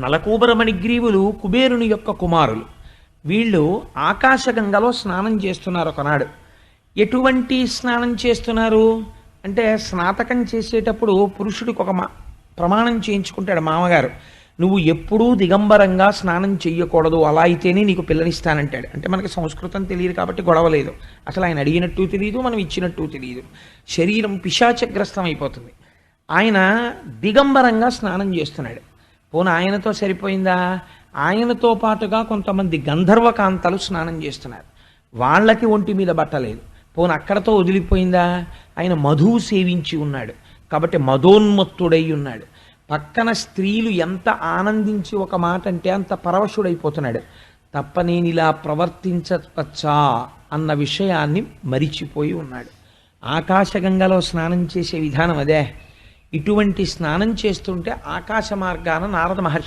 నలకూబరమణిగ్రీవులు కుబేరుని యొక్క కుమారులు. వీళ్ళు ఆకాశగంగలో స్నానం చేస్తున్నారు ఒకనాడు. ఎటువంటి స్నానం చేస్తున్నారు అంటే, స్నాతకం చేసేటప్పుడు పురుషుడికి ఒక ప్రమాణం చేయించుకుంటాడు మామగారు, నువ్వు ఎప్పుడూ దిగంబరంగా స్నానం చెయ్యకూడదు, అలా అయితేనే నీకు పిల్లనిస్తానంటాడు. అంటే మనకి సంస్కృతం తెలియదు కాబట్టి గొడవ లేదు. అసలు ఆయన అడిగినట్టు తెలియదు, మనం ఇచ్చినట్టు తెలియదు. శరీరం పిశాచగ్రస్తం అయిపోతుంది. ఆయన దిగంబరంగా స్నానం చేస్తున్నాడు. పోనీ ఆయనతో సరిపోయిందా? ఆయనతో పాటుగా కొంతమంది గంధర్వకాంతలు స్నానం చేస్తున్నారు. వాళ్ళకి ఒంటి మీద బట్టలేదు. పోనీ అక్కడతో వదిలిపోయిందా? ఆయన మధువు సేవించి ఉన్నాడు కాబట్టి మదోన్మత్తుడై ఉన్నాడు. పక్కన స్త్రీలు ఎంత ఆనందించి ఒక మాట అంటే అంత పరవశుడైపోతున్నాడు. తప్ప నేను ఇలా ప్రవర్తించవచ్చా అన్న విషయాన్ని మరిచిపోయి ఉన్నాడు. ఆకాశగంగలో స్నానం చేసే విధానం అదే. ఇటువంటి స్నానం చేస్తుంటే ఆకాశ మార్గాన నారద మహర్షి